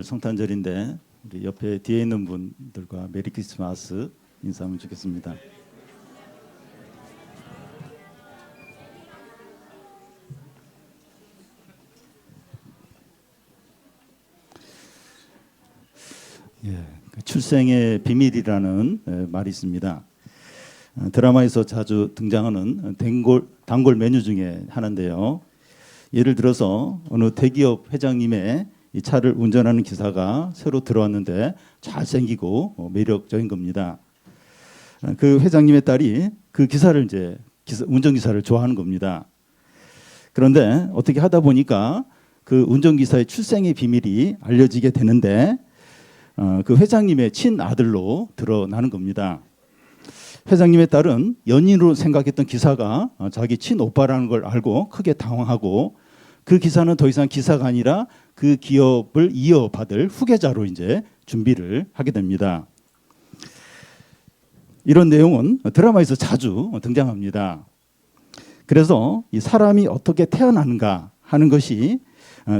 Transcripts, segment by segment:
성탄절인데 우리 옆에 뒤에 있는 분들과 메리 크리스마스 인사하면 좋겠습니다. 출생의 비밀이라는 말이 있습니다. 드라마에서 자주 등장하는 단골 메뉴 중에 하나인데요. 예를 들어서 어느 대기업 회장님의 이 차를 운전하는 기사가 새로 들어왔는데 잘생기고 매력적인 겁니다. 그 회장님의 딸이 그 기사를 운전기사를 좋아하는 겁니다. 그런데 어떻게 하다 보니까 그 운전기사의 출생의 비밀이 알려지게 되는데 그 회장님의 친아들로 드러나는 겁니다. 회장님의 딸은 연인으로 생각했던 기사가 자기 친오빠라는 걸 알고 크게 당황하고 그 기사는 더 이상 기사가 아니라 그 기업을 이어받을 후계자로 이제 준비를 하게 됩니다. 이런 내용은 드라마에서 자주 등장합니다. 그래서 이 사람이 어떻게 태어나는가 하는 것이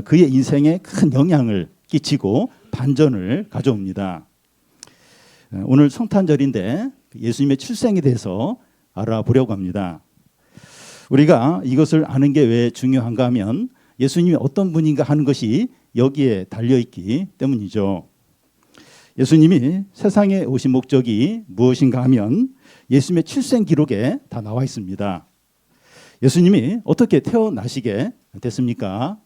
그의 인생에 큰 영향을 끼치고 반전을 가져옵니다. 오늘 성탄절인데 예수님의 출생에 대해서 알아보려고 합니다. 우리가 이것을 아는 게 왜 중요한가 하면 예수님이 어떤 분인가 하는 것이 여기에 달려있기 때문이죠. 예수님이 세상에 오신 목적이 무엇인가 하면 예수님의 출생 기록에 다 나와 있습니다. 예수님이 어떻게 태어나시게 됐습니까?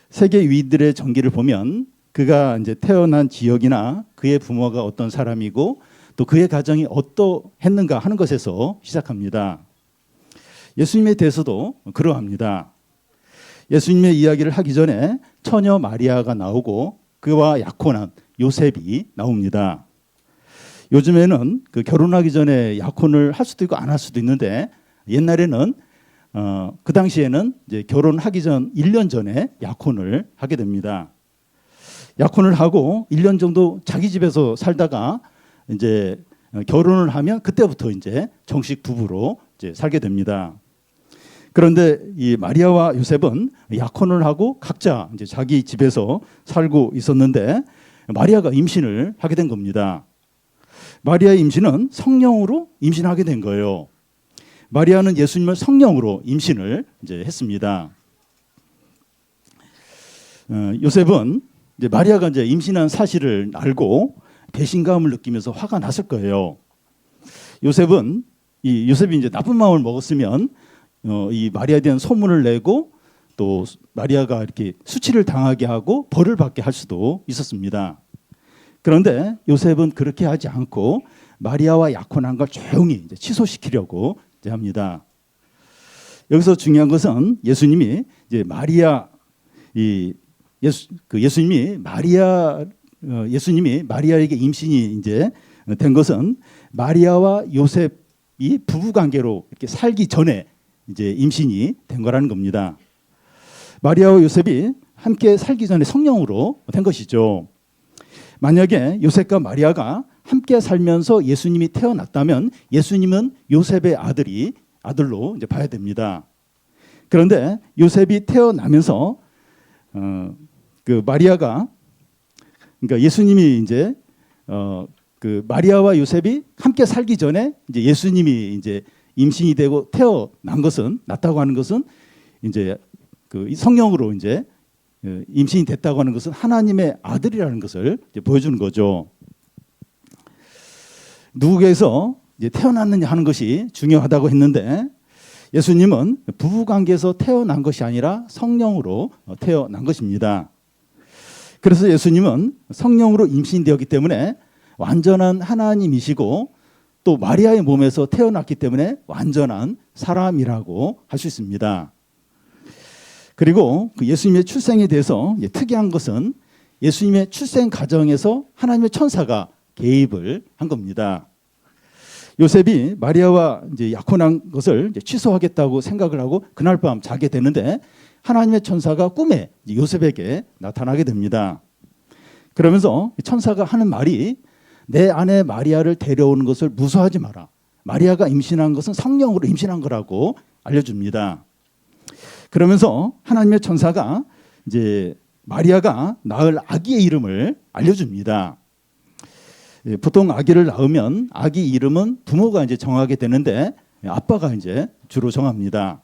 세계 위인들의 전기를 보면 그가 이제 태어난 지역이나 그의 부모가 어떤 사람이고 또 그의 가정이 어떠했는가 하는 것에서 시작합니다. 예수님에 대해서도 그러합니다. 예수님의 이야기를 하기 전에 처녀 마리아가 나오고 그와 약혼한 요셉이 나옵니다. 요즘에는 그 결혼하기 전에 약혼을 할 수도 있고 안 할 수도 있는데 옛날에는 그 당시에는 이제 결혼하기 전 1년 전에 약혼을 하게 됩니다. 약혼을 하고 1년 정도 자기 집에서 살다가 이제 결혼을 하면 그때부터 이제 정식 부부로 이제 살게 됩니다. 그런데 이 마리아와 요셉은 약혼을 하고 각자 이제 자기 집에서 살고 있었는데 마리아가 임신을 하게 된 겁니다. 마리아의 임신은 성령으로 임신하게 된 거예요. 마리아는 예수님을 성령으로 임신을 이제 했습니다. 요셉은 이제 마리아가 이제 임신한 사실을 알고 배신감을 느끼면서 화가 났을 거예요. 요셉이 이제 나쁜 마음을 먹었으면 이 마리아에 대한 소문을 내고 또 마리아가 이렇게 수치를 당하게 하고 벌을 받게 할 수도 있었습니다. 그런데 요셉은 그렇게 하지 않고 마리아와 약혼한 걸 조용히 이제 취소시키려고 이제 합니다. 여기서 중요한 것은 예수님이 이제 예수님이 마리아에게 임신이 이제 된 것은 마리아와 요셉이 부부 관계로 이렇게 살기 전에 이제 임신이 된 거라는 겁니다. 마리아와 요셉이 함께 살기 전에 성령으로 된 것이죠. 만약에 요셉과 마리아가 함께 살면서 예수님이 태어났다면 예수님은 요셉의 아들로 이제 봐야 됩니다. 그런데 요셉이 태어나면서 그러니까 예수님이 이제 그 마리아와 요셉이 함께 살기 전에 이제 예수님이 이제 임신이 되고 났다고 하는 것은 이제 그 성령으로 이제 임신이 됐다고 하는 것은 하나님의 아들이라는 것을 이제 보여주는 거죠. 누구에게서 이제 태어났느냐 하는 것이 중요하다고 했는데 예수님은 부부 관계에서 태어난 것이 아니라 성령으로 태어난 것입니다. 그래서 예수님은 성령으로 임신되었기 때문에 완전한 하나님이시고 또 마리아의 몸에서 태어났기 때문에 완전한 사람이라고 할 수 있습니다. 그리고 그 예수님의 출생에 대해서 특이한 것은 예수님의 출생 과정에서 하나님의 천사가 개입을 한 겁니다. 요셉이 마리아와 이제 약혼한 것을 이제 취소하겠다고 생각을 하고 그날 밤 자게 되는데 하나님의 천사가 꿈에 요셉에게 나타나게 됩니다. 그러면서 천사가 하는 말이 내 아내 마리아를 데려오는 것을 무서워하지 마라. 마리아가 임신한 것은 성령으로 임신한 거라고 알려줍니다. 그러면서 하나님의 천사가 이제 마리아가 낳을 아기의 이름을 알려줍니다. 보통 아기를 낳으면 아기 이름은 부모가 이제 정하게 되는데 아빠가 이제 주로 정합니다.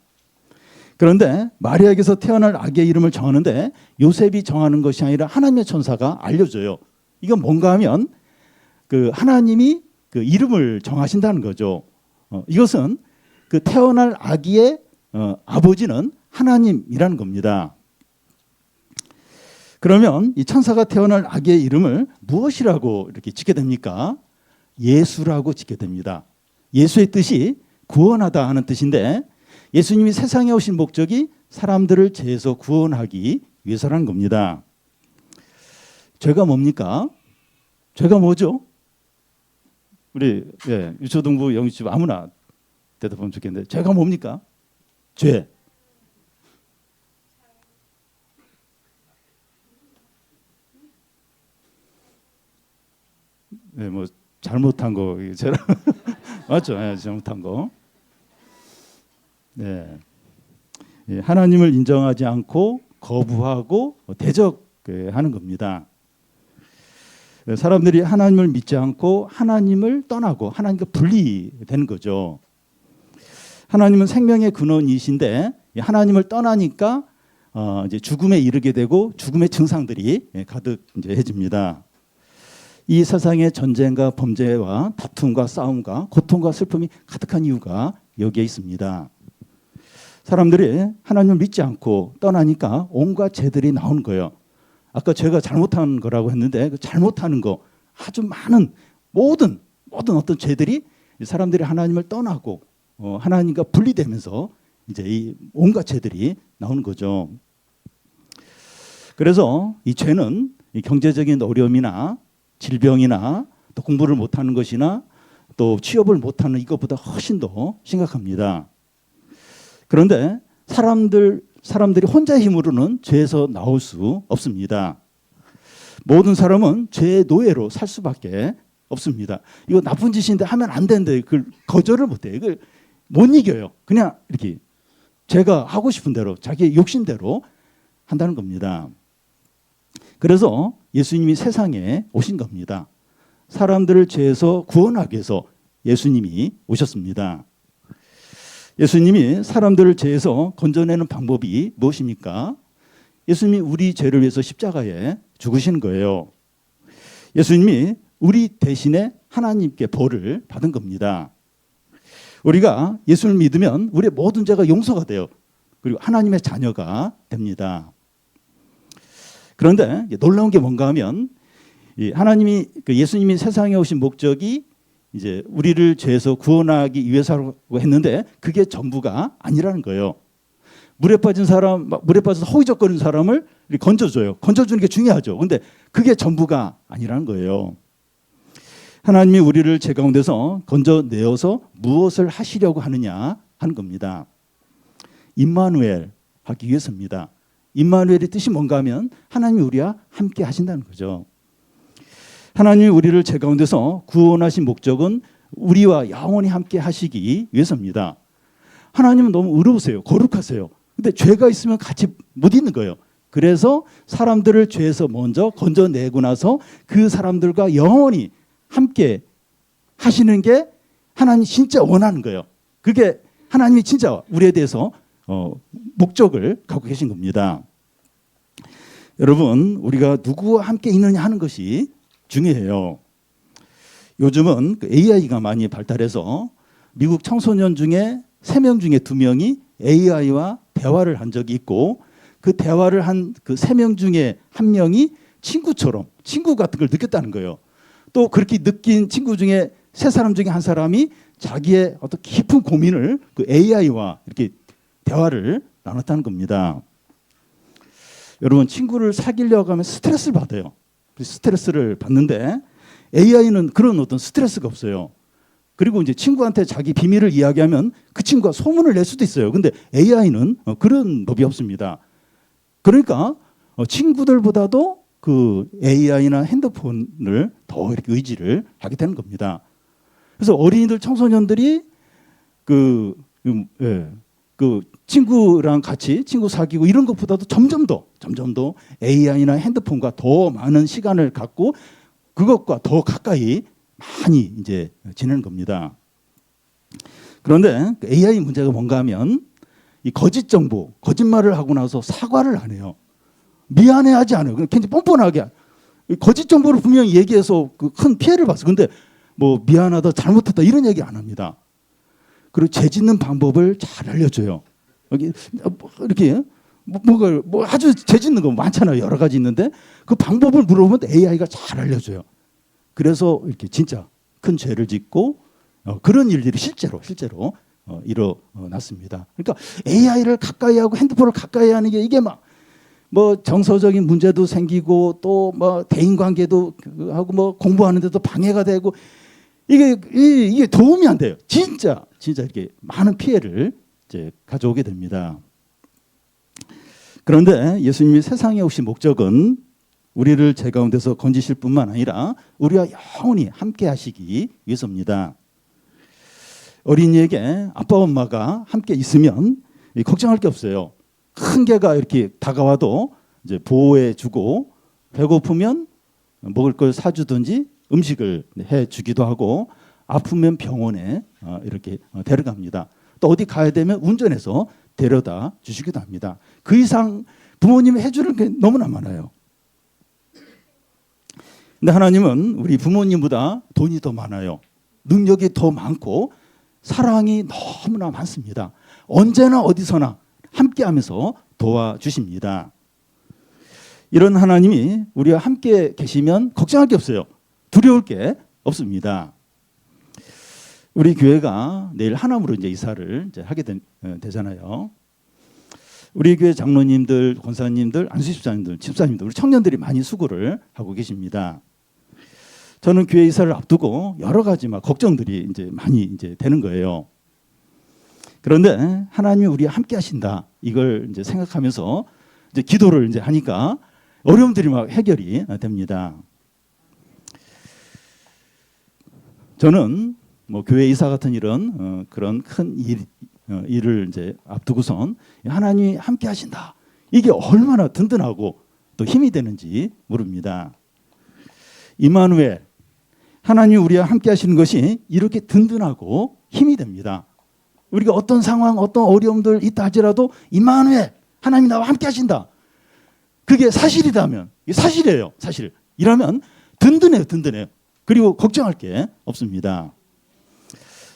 그런데 마리아에게서 태어날 아기의 이름을 정하는데 요셉이 정하는 것이 아니라 하나님의 천사가 알려줘요. 이건 뭔가 하면 그 하나님이 그 이름을 정하신다는 거죠. 이것은 그 태어날 아기의 아버지는 하나님이라는 겁니다. 그러면 이 천사가 태어날 아기의 이름을 무엇이라고 이렇게 짓게 됩니까? 예수라고 짓게 됩니다. 예수의 뜻이 구원하다 하는 뜻인데 예수님이 세상에 오신 목적이 사람들을 죄에서 구원하기 위해서라는 겁니다. 죄가 뭡니까? 죄가 뭐죠? 우리 유초등부 영유치부 아무나 대답하면 좋겠는데 죄가 뭡니까? 죄. 네, 뭐 잘못한 거 맞죠? 네, 잘못한 거. 네, 하나님을 인정하지 않고 거부하고 대적하는 겁니다. 사람들이 하나님을 믿지 않고 하나님을 떠나고 하나님과 분리되는 거죠. 하나님은 생명의 근원이신데 하나님을 떠나니까 이제 죽음에 이르게 되고 죽음의 증상들이 가득 이제 해집니다. 이 세상의 전쟁과 범죄와 다툼과 싸움과 고통과 슬픔이 가득한 이유가 여기에 있습니다. 사람들이 하나님을 믿지 않고 떠나니까 온갖 죄들이 나오는 거예요. 아까 제가 잘못한 거라고 했는데 그 잘못하는 거 아주 많은 모든 어떤 죄들이 사람들이 하나님을 떠나고 하나님과 분리되면서 이제 이 온갖 죄들이 나오는 거죠. 그래서 이 죄는 이 경제적인 어려움이나 질병이나 또 공부를 못하는 것이나 또 취업을 못하는 이것보다 훨씬 더 심각합니다. 그런데 사람들이 혼자의 힘으로는 죄에서 나올 수 없습니다. 모든 사람은 죄의 노예로 살 수밖에 없습니다. 이거 나쁜 짓인데 하면 안 되는데 그걸 거절을 못해요. 이걸 못 이겨요. 그냥 이렇게 제가 하고 싶은 대로 자기의 욕심대로 한다는 겁니다. 그래서 예수님이 세상에 오신 겁니다. 사람들을 죄에서 구원하기 위해서 예수님이 오셨습니다. 예수님이 사람들을 죄에서 건져내는 방법이 무엇입니까? 예수님이 우리 죄를 위해서 십자가에 죽으신 거예요. 예수님이 우리 대신에 하나님께 벌을 받은 겁니다. 우리가 예수를 믿으면 우리의 모든 죄가 용서가 돼요. 그리고 하나님의 자녀가 됩니다. 그런데 놀라운 게 뭔가 하면 하나님이 예수님이 세상에 오신 목적이 이제 우리를 죄에서 구원하기 위해서라고 했는데 그게 전부가 아니라는 거예요. 물에 빠져서 허우적거리는 사람을 건져줘요. 건져주는 게 중요하죠. 그런데 그게 전부가 아니라는 거예요. 하나님이 우리를 죄 가운데서 건져내어서 무엇을 하시려고 하느냐 하는 겁니다. 임마누엘 하기 위해서입니다. 임마누엘의 뜻이 뭔가 하면 하나님이 우리와 함께 하신다는 거죠. 하나님이 우리를 죄 가운데서 구원하신 목적은 우리와 영원히 함께 하시기 위해서입니다. 하나님은 너무 의로우세요. 거룩하세요. 근데 죄가 있으면 같이 못 있는 거예요. 그래서 사람들을 죄에서 먼저 건져내고 나서 그 사람들과 영원히 함께 하시는 게 하나님이 진짜 원하는 거예요. 그게 하나님이 진짜 우리에 대해서 목적을 갖고 계신 겁니다. 여러분, 우리가 누구와 함께 있느냐 하는 것이 중요해요. 요즘은 AI가 많이 발달해서 미국 청소년 중에 3명 중에 2명이 AI와 대화를 한 적이 있고 그 대화를 한 그 3명 중에 1명이 친구처럼 친구 같은 걸 느꼈다는 거예요. 또 그렇게 느낀 친구 중에 3사람 중에 1사람이 자기의 어떤 깊은 고민을 그 AI와 이렇게 대화를 나눴다는 겁니다. 여러분, 친구를 사귀려고 하면 스트레스를 받아요. 스트레스를 받는데 AI는 그런 어떤 스트레스가 없어요. 그리고 이제 친구한테 자기 비밀을 이야기하면 그 친구가 소문을 낼 수도 있어요. 근데 AI는 그런 법이 없습니다. 그러니까 친구들보다도 그 AI나 핸드폰을 더 이렇게 의지를 하게 되는 겁니다. 그래서 어린이들, 청소년들이 그 친구랑 같이 친구 사귀고 이런 것보다도 점점 더 점점 더 AI나 핸드폰과 더 많은 시간을 갖고 그것과 더 가까이 많이 이제 지내는 겁니다. 그런데 AI 문제가 뭔가 하면 이 거짓 정보, 거짓말을 하고 나서 사과를 안 해요. 미안해하지 않아요. 그냥 굉장히 뻔뻔하게 거짓 정보를 분명히 얘기해서 그 큰 피해를 봤어. 근데 뭐 미안하다, 잘못했다 이런 얘기 안 합니다. 그리고 죄 짓는 방법을 잘 알려줘요. 여기 이렇게 뭐 아주 죄 짓는 거 많잖아요. 여러 가지 있는데 그 방법을 물어보면 AI가 잘 알려줘요. 그래서 이렇게 진짜 큰 죄를 짓고 그런 일들이 실제로 일어났습니다. 그러니까 AI를 가까이 하고 핸드폰을 가까이 하는 게 이게 막 뭐 정서적인 문제도 생기고 또 뭐 대인 관계도 하고 뭐 공부하는데도 방해가 되고 이게 도움이 안 돼요. 진짜 이렇게 많은 피해를 이제 가져오게 됩니다. 그런데 예수님이 세상에 오신 목적은 우리를 죄 가운데서 건지실 뿐만 아니라 우리와 영원히 함께 하시기 위해서입니다. 어린이에게 아빠 엄마가 함께 있으면 걱정할 게 없어요. 큰 개가 이렇게 다가와도 이제 보호해주고 배고프면 먹을 걸 사주든지 음식을 해주기도 하고 아프면 병원에 이렇게 데려갑니다. 또 어디 가야 되면 운전해서 데려다 주시기도 합니다. 그 이상 부모님이 해주는 게 너무나 많아요. 근데 하나님은 우리 부모님보다 돈이 더 많아요. 능력이 더 많고 사랑이 너무나 많습니다. 언제나 어디서나 함께하면서 도와주십니다. 이런 하나님이 우리와 함께 계시면 걱정할 게 없어요. 두려울 게 없습니다. 우리 교회가 내일 하남으로 이제 이사를 이제 하게 되잖아요. 우리 교회 장로님들, 권사님들, 안수집사님들, 집사님들, 우리 청년들이 많이 수고를 하고 계십니다. 저는 교회 이사를 앞두고 여러 가지 막 걱정들이 이제 많이 이제 되는 거예요. 그런데 하나님이 우리와 함께 하신다. 이걸 이제 생각하면서 이제 기도를 이제 하니까 어려움들이 막 해결이 됩니다. 저는 뭐 교회 이사 같은 이런 그런 큰 일을 이제 앞두고선 하나님이 함께 하신다. 이게 얼마나 든든하고 또 힘이 되는지 모릅니다. 임마누엘, 하나님이 우리와 함께 하시는 것이 이렇게 든든하고 힘이 됩니다. 우리가 어떤 상황, 어떤 어려움들 있다 할지라도 임마누엘, 하나님이 나와 함께 하신다. 그게 사실이라면, 사실이에요. 사실. 이라면 든든해요. 그리고 걱정할 게 없습니다.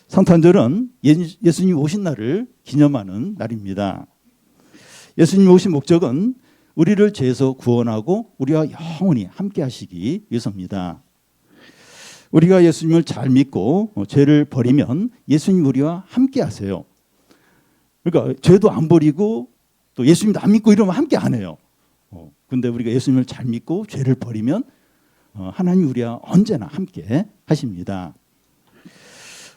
성탄절은 예수님 오신 날을 기념하는 날입니다. 예수님 오신 목적은 우리를 죄에서 구원하고 우리와 영원히 함께 하시기 위해서입니다. 우리가 예수님을 잘 믿고 죄를 버리면 예수님 우리와 함께 하세요. 그러니까 죄도 안 버리고 또 예수님도 안 믿고 이러면 함께 안 해요. 근데 우리가 예수님을 잘 믿고 죄를 버리면 하나님 우리와 언제나 함께 하십니다.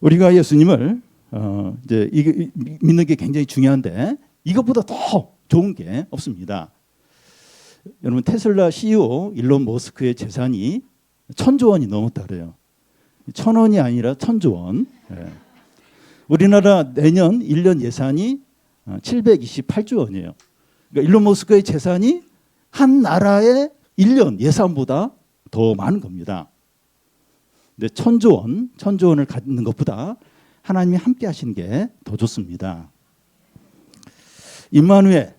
우리가 예수님을 이제 이게 믿는 게 굉장히 중요한데 이것보다 더 좋은 게 없습니다. 여러분 테슬라 CEO 일론 머스크의 재산이 1,000조 원이 넘었다 그래요. 1,000원이 아니라 1,000조 원. 우리나라 내년 1년 예산이 728조 원이에요. 그러니까 일론 머스크의 재산이 한 나라의 1년 예산보다 더 많은 겁니다. 근데 1,000조 원을 갖는 것보다 하나님이 함께 하시는 게 더 좋습니다. 임마누엘.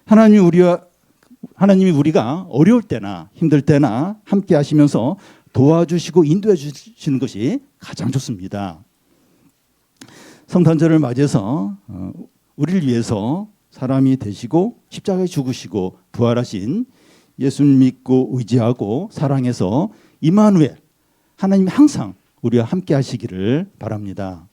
하나님이 우리가 어려울 때나 힘들 때나 함께 하시면서 도와주시고 인도해 주시는 것이 가장 좋습니다. 성탄절을 맞이해서 우리를 위해서 사람이 되시고 십자가에 죽으시고 부활하신 예수님 믿고 의지하고 사랑해서 임마누엘 하나님이 항상 우리와 함께 하시기를 바랍니다.